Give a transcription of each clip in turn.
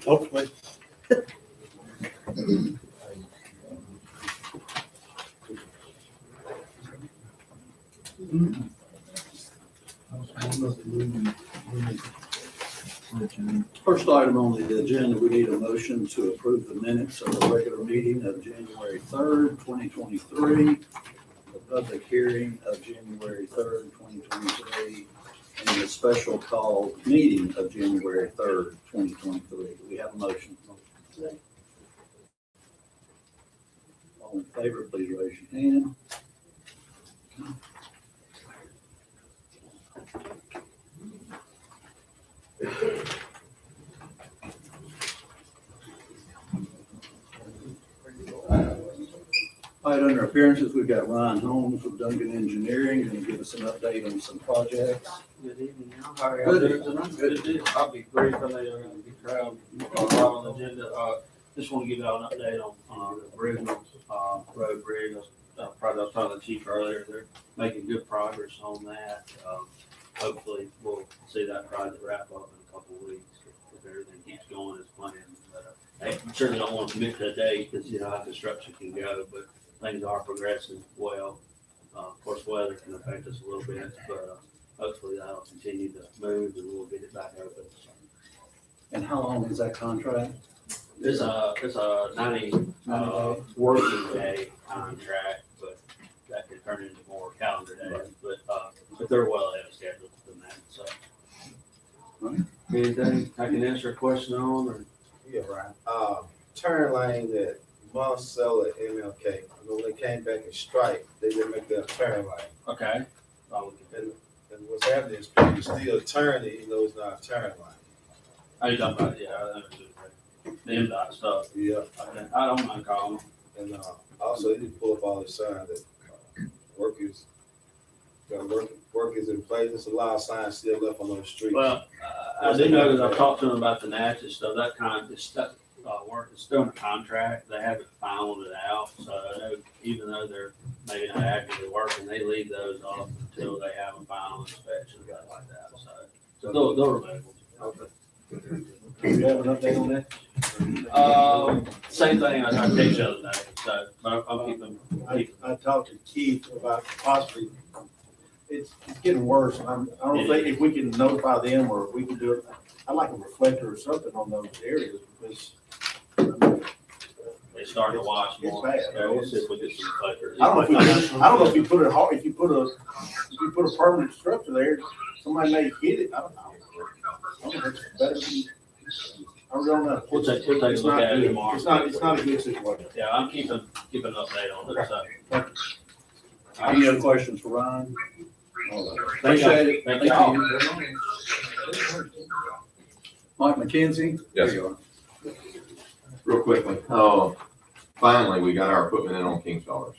Hopefully. First item on the agenda, we need a motion to approve the minutes of the regular meeting of January 3rd, 2023, the public hearing of January 3rd, 2023, and the special call meeting of January 3rd, 2023. Do we have a motion? All in favor, please raise your hand. All right, under appearances, we've got Ryan Holmes with Duncan Engineering, going to give us an update on some projects. Good evening, Al. How are you doing tonight? Good to do. I'll be brief. I know you're going to be crowd on the agenda. Just want to give y'all an update on the Brookhaven road bridge. I was talking to the chief earlier. They're making good progress on that. Hopefully, we'll see that project wrap up in a couple of weeks if everything keeps going as planned. But I certainly don't want to commit to a date because you know how construction can go, but things are progressing well. Of course, weather can affect us a little bit, but hopefully that'll continue to move and we'll get it back open. And how long is that contract? It's a 90 working day contract, but that could turn into more calendar days. But they're well ahead of schedule than that. So, Right. anything I can answer a question on, or Yeah, right. Turn lane at Monticello at MLK. I know when they came back and strike, they didn't make that turn lane. okay? And what's happening is people still turning, even though it's not a turn lane. Are you talking about? Yeah, I understood that. The MDOT stuff. Yeah. Okay. I don't mind calling them. And also, they need to pull up all the signs that work is in place. There's a lot of signs still left on those streets. Well, I do know that I've talked to them about the Natchez stuff. That kind of stuff work is still in a contract. They haven't finalized it out. So I know even though they're maybe not actively working, they leave those off until they have a final inspection and stuff like that. So they'll remove them. Okay. Do you have an update on that? Same thing I texted the other day. So but I'll keep them. I talked to Keith about possibly, it's getting worse. I don't think if we can notify them or we can do it, I'd like a reflector or something on those areas because. They start to watch It's more. bad. Yeah, we'll see if we get some reflectors. I don't know if you put it hard, if you put a permanent structure there, somebody may hit it. I don't know. I don't know if it's better than- I don't know. We'll take a look at it tomorrow. It's not a good situation. Yeah, I'm keeping an update on it. So. Any other questions for Ryan? All right. Thank you. Appreciate it. Thank you. Mike McKenzie? Yes, There you are. Real quickly, finally, we got our equipment in on King's Daughters.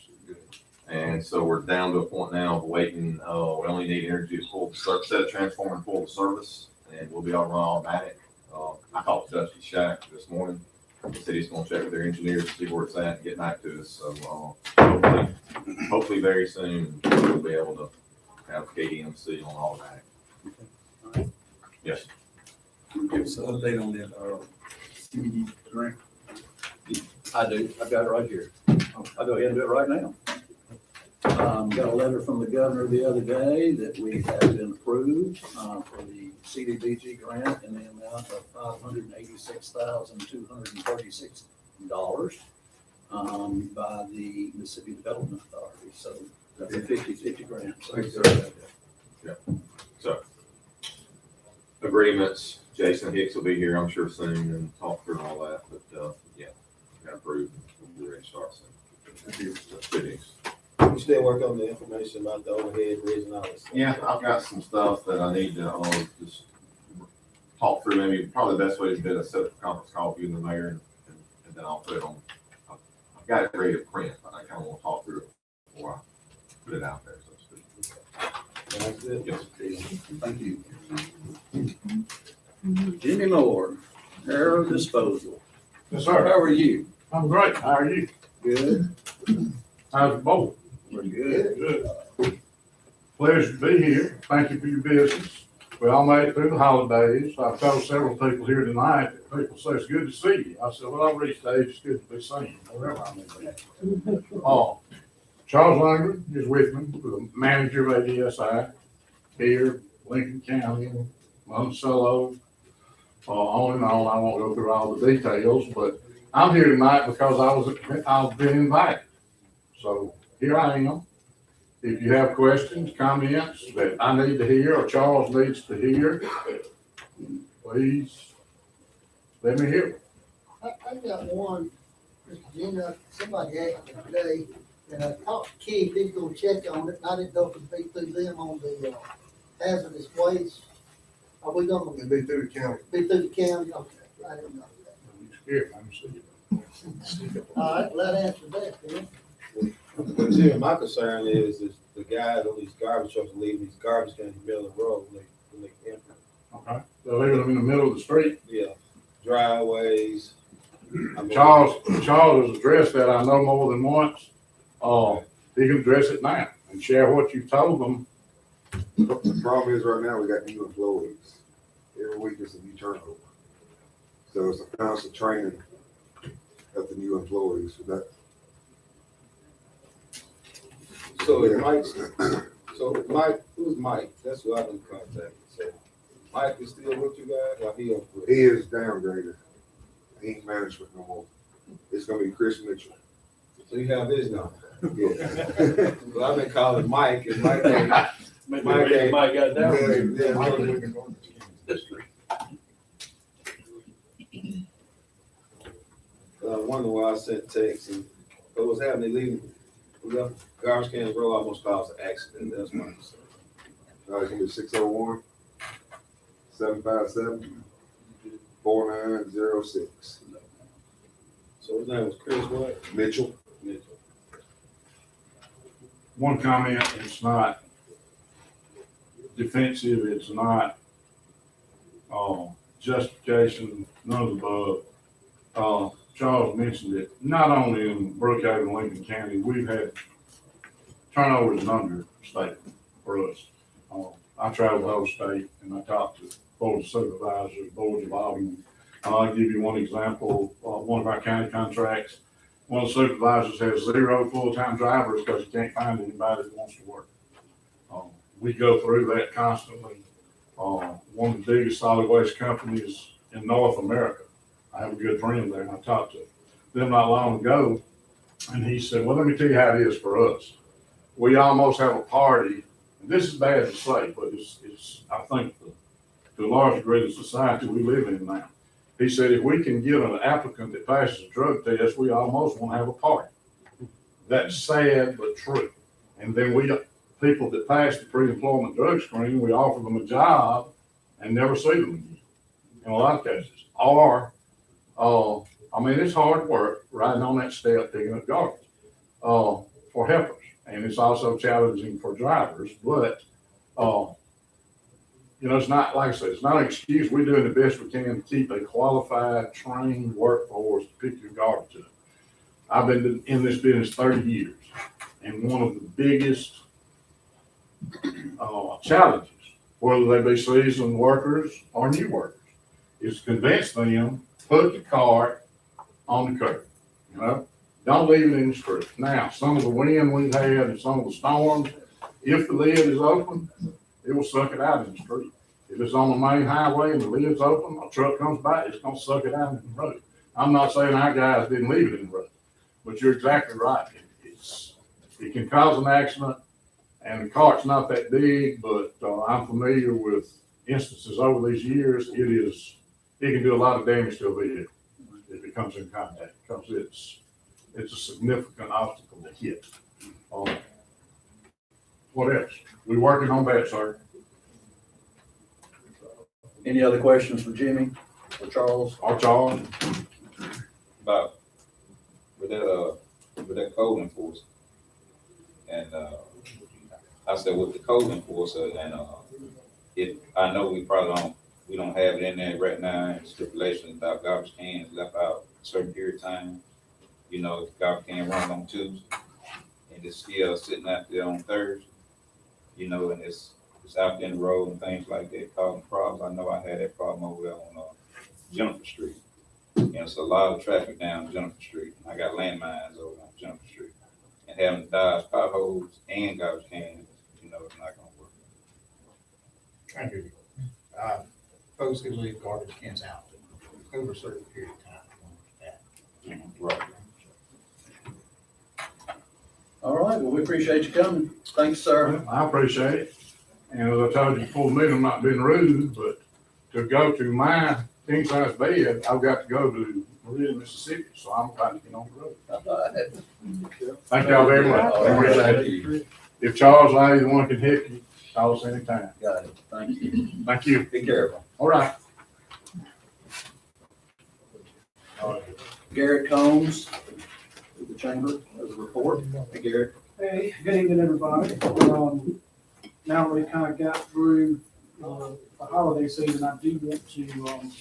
And so we're down to a point now of waiting, we only need energy to pull the set of transformer and pull the service, and we'll be able to run automatic. I talked to Dusty Shack this morning. He said he's gonna check with their engineers to see where it's at and get back to us. So, hopefully very soon, we'll be able to have KDMC on automatic. Yes. Give us an update on that, CBD grant. I do, I've got it right here. I'll go ahead and do it right now. Got a letter from the governor the other day that we have been approved, for the CDBG grant in the amount of $586,236, by the Mississippi Development Authority. So that's a 50/50 grant. So, agreements, Jason Hicks will be here, I'm sure, soon and talk through all that, but, yeah, got approved, we're ready to start soon. Good news. You still work on the information about the overhead bridge and all this stuff? Yeah, I've got some stuff that I need to, just talk through, maybe probably the best way to do it, set up a conference call with you and the mayor, and then I'll put it on. I've got it ready to print, but I kind of want to talk through it before I put it out there, so to speak. That's it. Yes. Thank you. Jimmy Moore, Aero Disposal. Yes, sir. How are you? I'm great. How are you? Good. How's the boat? We're good. Good. Pleasure to be here. Thank you for your business. We all made it through the holidays. I've told several people here tonight that people say it's good to see you. I said, well, I've reached the age it's good to be seen, whatever I mean. Charles Langren is with me, the manager of ADSI here, Lincoln County, Monticello, on and on. I won't go through all the details, but I'm here tonight because I've been invited. So here I am. If you have questions, comments that I need to hear or Charles needs to hear, please let me hear. I got one, Mr. Junior, somebody asked me today, and I talked to Keith, he's gonna check on it, and I didn't know if it'd be through them on the hazardous waste. Are we gonna It'd be through the county. be through the county? Okay, I didn't know that. Here, let me see. All right, well, that answers that, then. But Jim, my concern is the guys on these garbage trucks leaving these garbage cans in the middle of the road when they empty. Okay, they're leaving them in the middle of the street. Yeah, driveways. I mean, Charles has addressed that, I know, more than once. He can address it now and share what you told them. The problem is right now, we got new employees. Every week there's a new turnover. So it's a constant training of the new employees. So is Mike, who's Mike? That's who I've been contacting. So Mike is still with you guys, or he on quit? He is downgraded. He ain't management no more. It's gonna be Chris Mitchell. So you have his number. Yeah. Well, I've been calling Mike, and Mike ain't. Maybe Mike ain't- Mike got down. I wonder why I sent texts and what was happening, leaving, we left garbage cans roll, almost caused an accident, that's my concern. It's gonna be 601-757-4906. So his name was Chris what? Mitchell. Mitchell. One comment, it's not defensive, it's not, justification, none of the above. Charles mentioned it, not only in Brookhaven, Lincoln County, we've had turnover is an understatement for us. I travel the whole state and I talk to boards of supervisors, boards of aldermen. I'll give you one example, one of our county contracts, one of the supervisors has 0 full-time drivers because he can't find anybody that wants to work. We go through that constantly. One of the biggest solid waste companies in North America. I have a good friend there and I talked to them not long ago and he said, well, let me tell you how it is for us. We almost have a party, and this is bad to say, but it's I think, to a large degree, the society we live in now. He said, if we can get an applicant that passes a drug test, we almost want to have a party. That's sad, but true. And then people that pass the pre-employment drug screen, we offer them a job and never see them again in a lot of cases. Or, it's hard work riding on that step, picking up garbage, for helpers. And it's also challenging for drivers, but, it's not, like I said, it's not an excuse. We're doing the best we can to keep a qualified, trained workforce to pick your garbage up. I've been in this business 30 years, and one of the biggest challenges, whether they be seasoned workers or new workers, is to convince them, put the cart on the curb, Don't leave it in the street. Now, some of the wind we've had and some of the storms, if the lid is open, it will suck it out in the street. If it's on the main highway and the lid's open, a truck comes by, it's gonna suck it out in the road. I'm not saying our guys didn't leave it in the road, but you're exactly right. It can cause an accident, and the cart's not that big, but I'm familiar with instances over these years. It can do a lot of damage to a vehicle if it comes in contact, because it's a significant obstacle to hit. What else? We're working on that, sir. Any other questions for Jimmy or Charles? Or Charles? About with that code enforcer. And I said with the code enforcer and I know we don't have it in there right now in stipulations about garbage cans left out a certain period of time. If the garbage can run on Tuesday and it's still sitting out there on Thursday, and it's it's out in the road and things like that causing problems. I know I had that problem over there on, Jennifer Street. And it's a lot of traffic down Jennifer Street. I got landmines over on Jennifer Street. And having to dodge potholes and garbage cans, it's not gonna work. I agree. Folks can leave garbage cans out over a certain period of time. Right. All right, well, we appreciate you coming. Thanks, sir. I appreciate it. And as I told you before the meeting, I'm not being rude, but to go to my king size bed, I've got to go to Maria, Mississippi, so I'm about to get on the road. Thank y'all very much. I appreciate it. If Charles or either one can hit you, call us anytime. Got it. Thank you. Thank you. Be careful. All right. Garrett Combs, of the chamber, as a report. Hey, Garrett. Hey, good evening, everybody. Now that we've kind of got through the holiday season, I do want to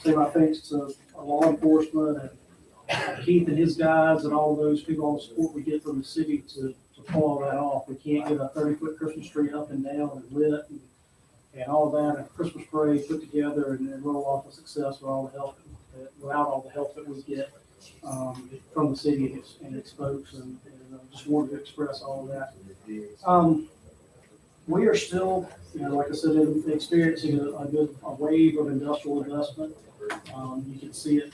say my thanks to law enforcement and Keith and his guys and all those people, all the support we get from the city to pull all that off. We can't get a 30-foot Christmas tree up and down and lit and all that, and a Christmas parade put together and then roll off a success with all the help, without all the help that we get from the city and its folks, and just wanted to express all of that. We are still, like I said, experiencing a wave of industrial investment. You can see it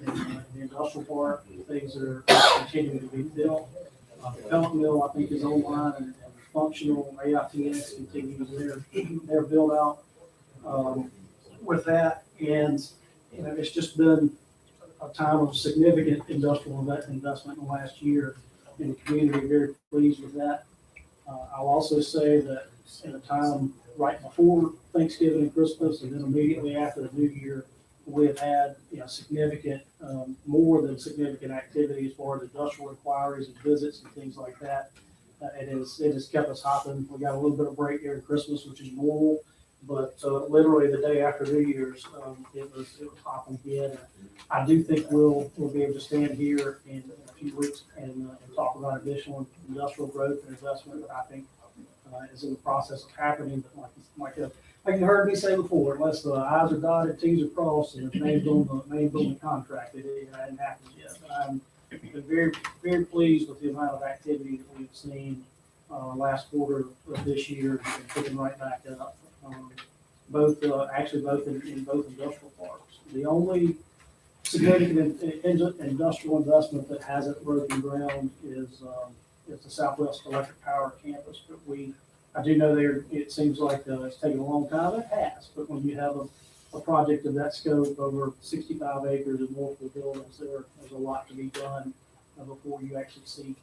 in the industrial park, things are continuing to be built. The pellet mill, I think, is online and functional. AITX continues their build out with that, and it's just been a time of significant industrial investment in the last year in the community. Very pleased with that. I'll also say that in a time right before Thanksgiving and Christmas, and then immediately after the New Year, we have had significant, more than significant activity as far as industrial inquiries and visits and things like that. It has kept us hopping. We got a little bit of break during Christmas, which is normal, but literally the day after New Year's, it was hopping again. I do think we'll be able to stand here in a few weeks and talk about additional industrial growth and investment that I think is in the process of happening. But like you heard me say before, unless the I's are dotted, T's are crossed, and the name's on the contract, it hasn't happened yet. But I'm very, very pleased with the amount of activity that we've seen last quarter of this year and picking right back up. Both in both industrial parks. The only significant industrial investment that hasn't broken ground is the Southwest Electric Power campus. But I do know it seems like it's taken a long time. It has, but when you have a project of that scope over 65 acres and multiple buildings, there's a lot to be done before you actually see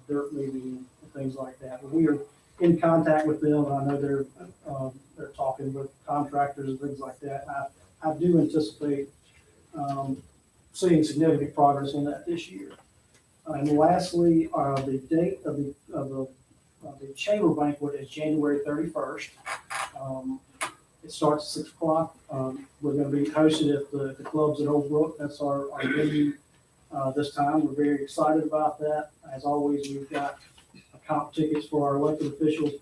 dirt moving and things like that. But we are in contact with them, and I know they're talking with contractors and things like that. I do anticipate seeing significant progress on that this year. And lastly, the date of the chamber banquet is January 31st. It starts at 6 o'clock. We're going to be hosted at the clubs at Old Brook. That's our venue this time. We're very excited about that. As always, we've got comp tickets for our elected officials.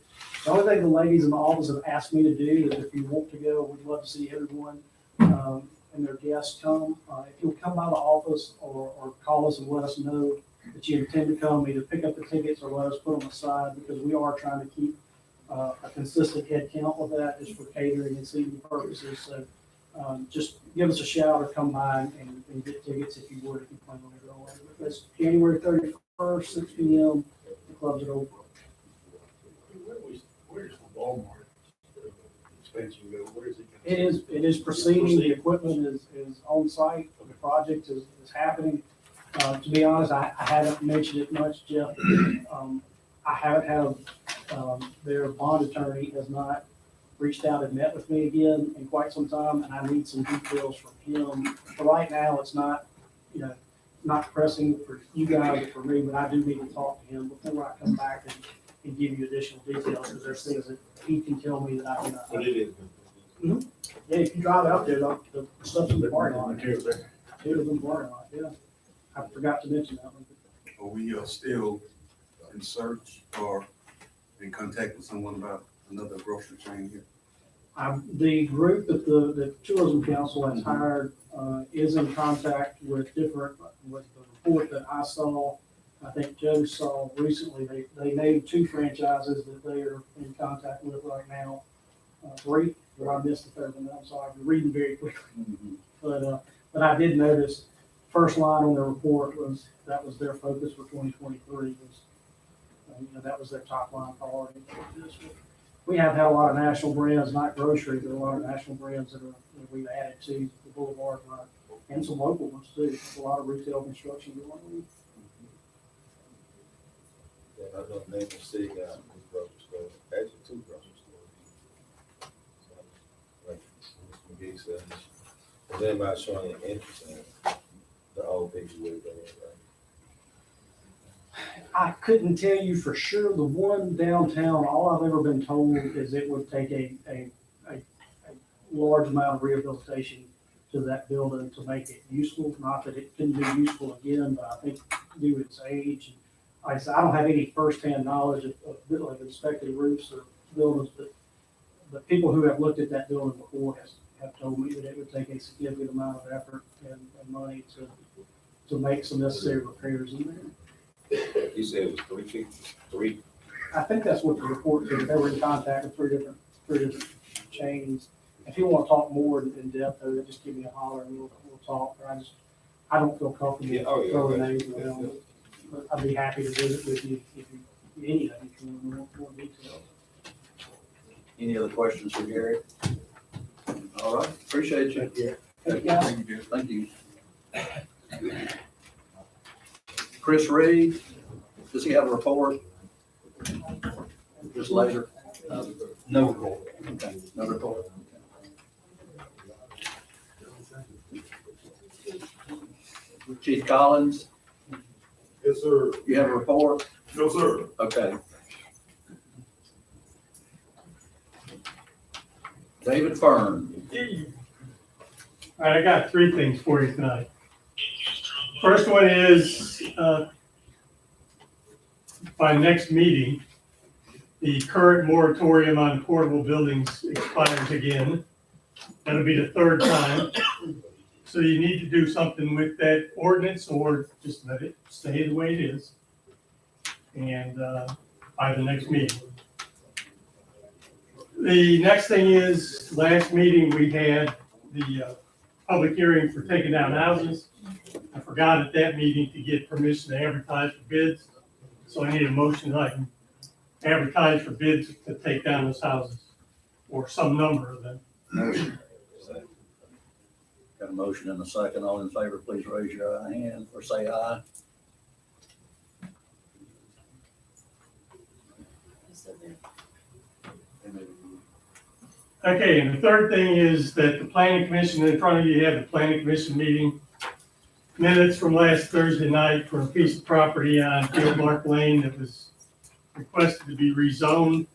The only thing the ladies in the office have asked me to do is if you want to go, we'd love to see everyone and their guests come. If you'll come by the office or call us and let us know that you intend to come, either pick up the tickets or let us put them aside, because we are trying to keep a consistent head count with that just for catering and seating purposes. So just give us a shout or come by and get tickets if you would, if you plan on going. That's January 31st, 6 p.m. The clubs at Old Brook. Where's the Walmart expansion go? Where is it? It is proceeding. The equipment is on site. The project is happening. To be honest, I haven't mentioned it much, Jeff. I haven't had their bond attorney has not reached out and met with me again in quite some time, and I need some details from him. But right now, it's not pressing for you guys or for me, but I do need to talk to him before I come back and give you additional details, because there's things that he can tell me that I cannot. But it is. Yeah, if you drive out there, the stuff's in the parking lot. It was in the parking lot, yeah. I forgot to mention that one. Are we still in search or in contact with someone about another grocery chain here? The group that the tourism council has hired, is in contact with with the report that I saw. I think Joe saw recently, they named 2 franchises that they are in contact with right now. 3, or I missed the third one, I'm sorry, I'm reading very quickly. But I did notice, first line on their report was, that was their focus for 2023, that was their top line priority for the district. We have had a lot of national brands, not grocery, but a lot of national brands that we've added to the boulevard, and some local ones too. There's a lot of retail construction going on. Yeah, I know Maple City got a grocery store, actually 2 grocery stores. So, like, Mr. McGee said, is anybody showing any interest in the old picture with that, right? I couldn't tell you for sure. The one downtown, all I've ever been told is it would take a large amount of rehabilitation to that building to make it useful. Not that it couldn't be useful again, but I think due to its age. Like I said, I don't have any firsthand knowledge of inspected roofs or buildings, but people who have looked at that building before have told me that it would take a significant amount of effort and money to make some necessary repairs in there. You said it was 3 feet, 3. I think that's what the report said. They were in contact with three different chains. If you want to talk more in depth, though, just give me a holler and we'll talk. But I don't feel comfortable Yeah, oh, yeah, throwing okay. names around. But I'd be happy to visit with you if any of you can want more details. Any other questions for Gary? All right, appreciate you. Yeah. Thank you, guys. Thank you. Chris Reed, does he have a report? Just later? No report. Okay, no report. Chief Collins, Yes, sir. you have a report? No, sir. Okay. David Fern. All right, I got 3 things for you tonight. First one is, by next meeting, the current moratorium on portable buildings expires again. That'll be the 3rd time. So you need to do something with that ordinance or just let it stay the way it is. And by the next meeting. The next thing is, last meeting we had the public hearing for taking down houses. I forgot at that meeting to get permission to advertise for bids. So I need a motion that I can advertise for bids to take down those houses, or some number of them. Motion. Got a motion and a second. All in favor, please raise your hand or say aye. Okay, and the third thing is that the planning commission, in front of you, you have the planning commission meeting minutes from last Thursday night for a piece of property on Fieldmark Lane that was requested to be rezoned.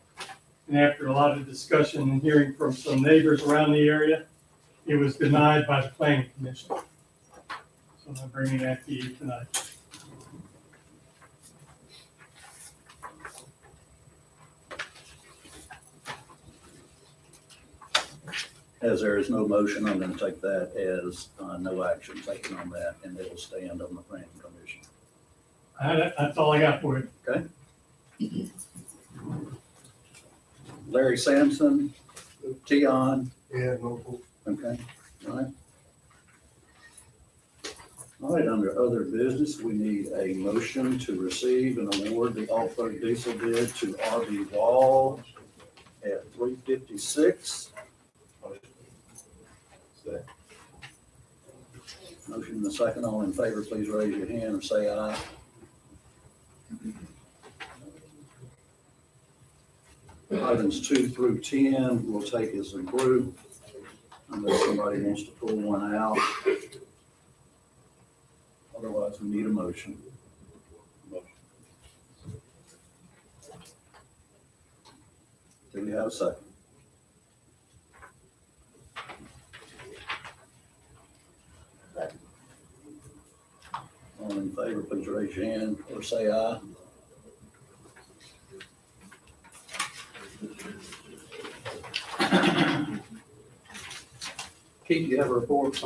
And after a lot of discussion and hearing from some neighbors around the area, it was denied by the planning commission. So I'm bringing that to you tonight. As there is no motion, I'm going to take that as no action taken on that, and it'll stand on the planning commission. That's all I got for you. Okay? Larry Sampson, Tion, Yeah, no. okay, all right. All right, under other business, we need a motion to receive and award the off-road diesel bid to RB Wall at 356. Motion and a second. All in favor, please raise your hand or say aye. Items 2 through 10 we'll take as a group unless somebody wants to pull one out. Otherwise, we need a motion. Do we have a second? All in favor, please raise your hand or say aye. Keith, you have a report?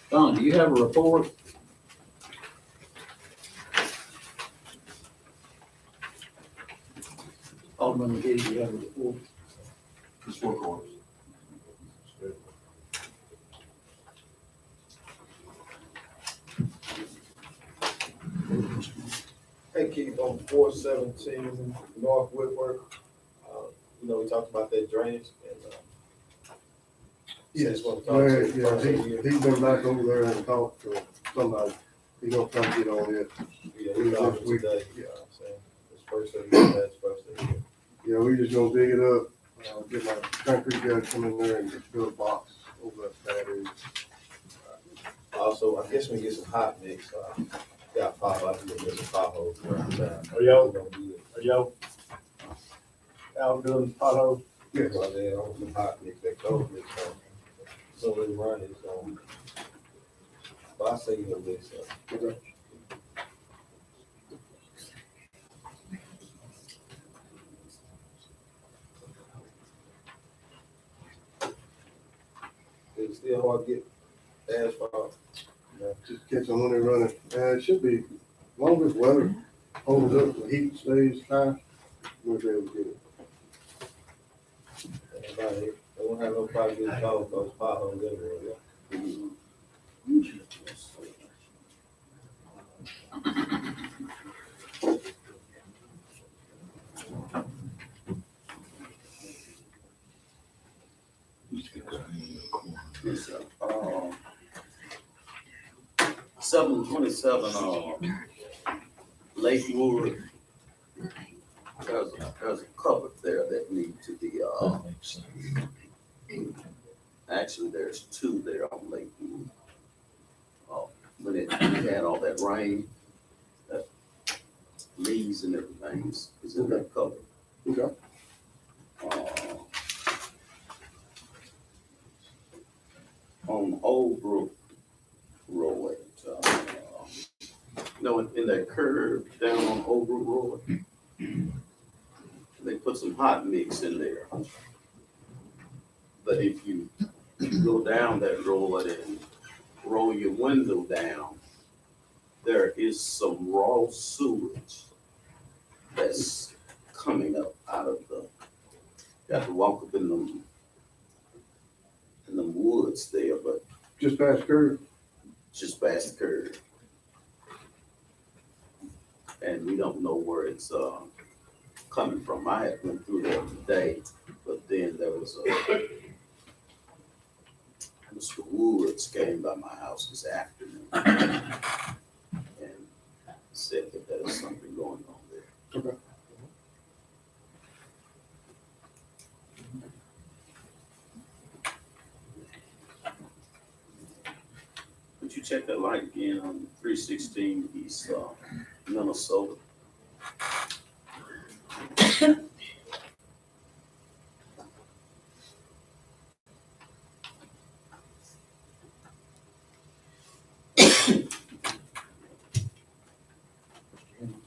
Don, do you have a report? Alderman McGee, do you have a report? Just work orders. Hey, Keith, on 417 North Whitworth, you know, we talked about that drainage and, Yes, just want to talk to you. he's been back over there and talked to somebody. He gonna come get on it. Yeah, we talked We- today, yeah. you know what I'm saying? It's first thing, that's first thing. Yeah, we just gonna dig it up, get my concrete guy to come in there and just build a box over that area. Also, I guess we get some hot mix, got pop, I can get some potholes around town. Are y'all, We're gonna do it. are y'all out doing potholes? Yes, Well, then, on some hot mix, that cold mix, so we run it, but I say you know this, okay. it's still hard to get asphalt. Just catch them when they're running. It should be, as long as weather holds up, the heat stays high, we'll be able to get it. Everybody, they won't have no problem getting called those potholes everywhere, yeah. Yes, sir. 727, Lakewood. There's a cupboard there that need to be, actually, there's two there on Lakewood. When it had all that rain, that leaves and everything is in that cupboard. Okay. On Old Brook Road, no, in that curve down on Old Brook Road, they put some hot mix in there. But if you go down that road and roll your window down, there is some raw sewage that's coming up out of the, you have to walk up in the woods there, but Just past curve. just past the curve. And we don't know where it's coming from. I had went through there today, but then there was Mr. Woods came by my house this afternoon and said that there's something going on there. Okay. Would you check that light again on 316 East Minnesota?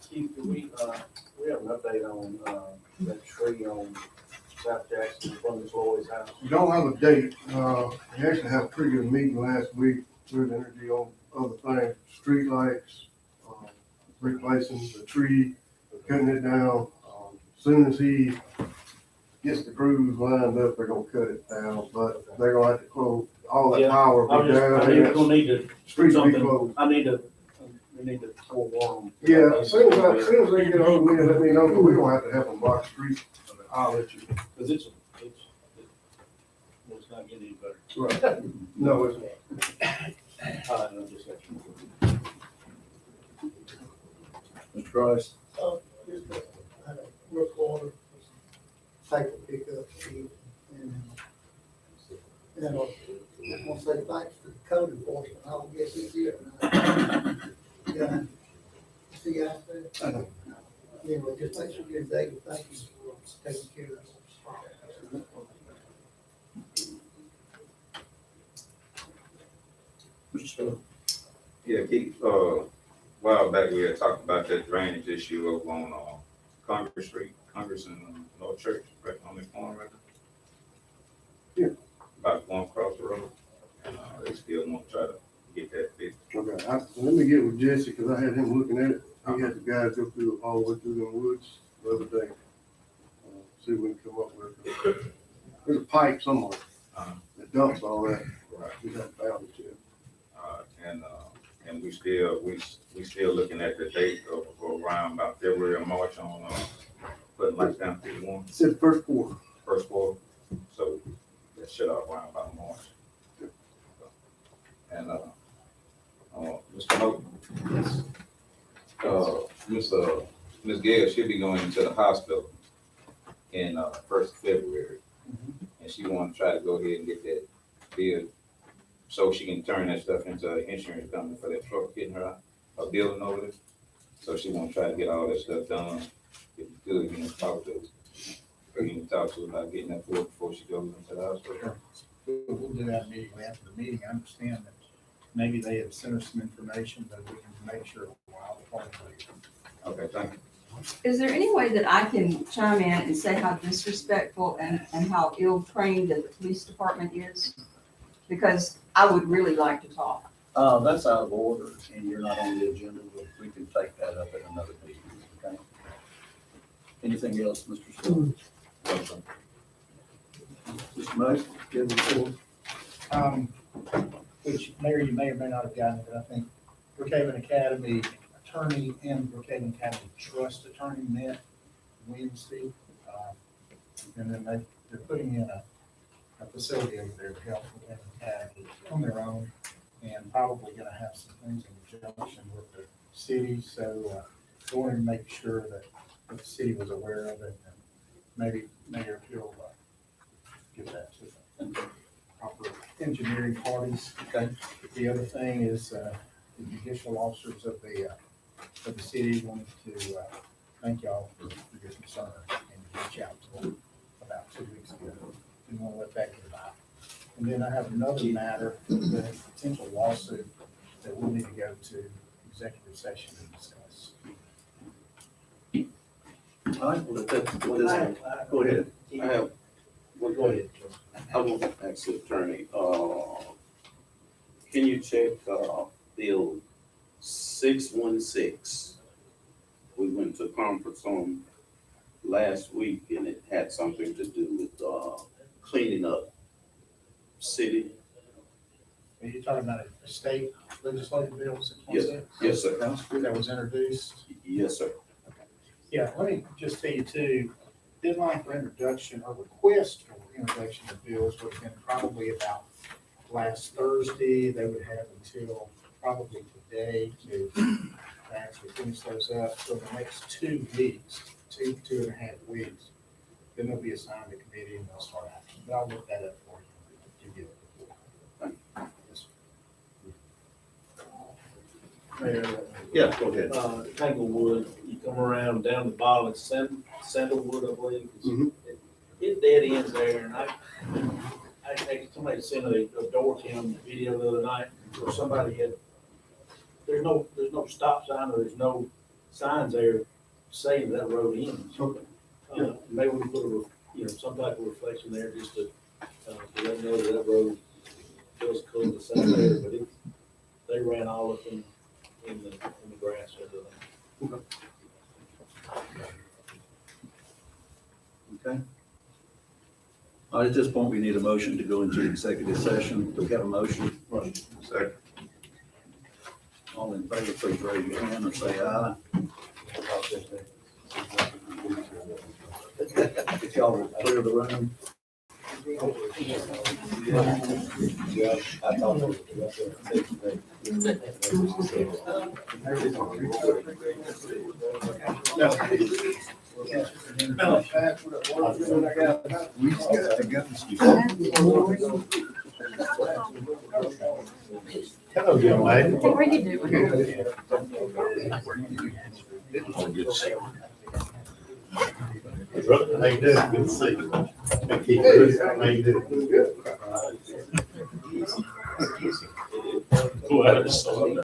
Keith, do we have an update on, that tree on South Jackson in front of Miss Lloyd's house? We don't have a date. We actually had a pretty good meeting last week with energy on other things, streetlights, replacing the tree, cutting it down. Soon as he gets the crews lined up, they're gonna cut it down, but they're gonna have to close all that Yeah, power. I'm be just, down, I and need, that we'll need to, Street be something. closed. we need to forewarn them. Yeah, as soon as they get hold of me and let me know, but we don't have to have them block the street. I'll let you. Cause it's not getting any better. Right. No, it's not. I'm just let you know. Mr. Price? Just a work order, paper pickup, and I want to say thanks to the code enforcement, I don't guess it's here. Yeah, see you out there? Anyway, just make sure you're David, thank you for taking care of us. Mr. Spiller? Yeah, Keith, while back, we had talked about that drainage issue over on, Congress Street, Congress and North Church, right on the corner right there. Yeah. About going across the road, and, they still want to try to get that fixed. Okay, let me get with Jesse, cause I had him looking at it. He had the guys go through, all the way through the woods the other day. See what we can come up with. There's a pipe somewhere that dumps all that. Right. We haven't found it yet. And we still looking at the date of around about February or March on, putting lights down 51, It said first quarter. first quarter, so that should have around about March. And, Mr. Moak, Ms. Gale, she'll be going into the hospital in, first of February. And she wanna try to go ahead and get that bill, so she can turn that stuff into an insurance company for that truck hitting her, a building over there. So she wanna try to get all that stuff done. If you could, you can talk to her. You can talk to her about getting that for before she goes into the hospital. We'll do that immediately after the meeting. I understand that maybe they have sent us some information, but we can make sure we're all part of it. Okay, thank you. Is there any way that I can chime in and say how disrespectful and how ill-trained the police department is? Because I would really like to talk. That's out of order, and you're not on the agenda, but we can take that up at another meeting, okay? Anything else, Mr. Stewart? Mr. Mose, give the floor. Which, Mayor, you may or may not have gotten it, but I think Brookhaven Academy attorney and Brookhaven Academy trust attorney met Wednesday. And then they're putting in a facility over there to help Brookhaven Academy on their own, and probably gonna have some things in conjunction with the city, so, I wanted to make sure that the city was aware of it, and maybe Mayor, if you'll, give that to them. Proper engineering parties. Okay. The other thing is, the judicial officers of the city wanted to, thank y'all for your concern and reach out to them about 2 weeks ago. Didn't want to let that get by. And then I have another matter, the potential lawsuit that we'll need to go to executive session and discuss. All right, well, what is it? Go ahead. I have, well, go ahead. I want to ask the attorney, can you check, bill 616? We went to conference on last week and it had something to do with, cleaning up city. Are you talking about a state legislative bill, Yes, 616? yes, sir. That was introduced? Yes, sir. Yeah, let me just tell you too, deadline for introduction or request for introduction of bills would have been probably about last Thursday. They would have until probably today to actually finish those up. So the next 2 weeks, two and a half weeks, then they'll be assigned to committee and they'll start action. But I'll look that up for you to get it before. Yes, sir. Yeah, go ahead. Tanglewood, you come around down the bottom, it's Sandalwood, I believe. Mhm. It dead ends there, and I somebody sent a door cam video the other night where somebody had, there's no stop sign or there's no signs there saying that road ends. Okay. Maybe we put some type of reflection there just to let them know that road does close the same there, but they ran all up in the grass and everything. Okay. All right, at this point, we need a motion to go into executive session. Do we have a motion? Second. All in favor, please raise your hand or say aye. If y'all will clear the room. Hello, young lady. What are you doing? How you doing? Good to see you. How you doing? Who had it?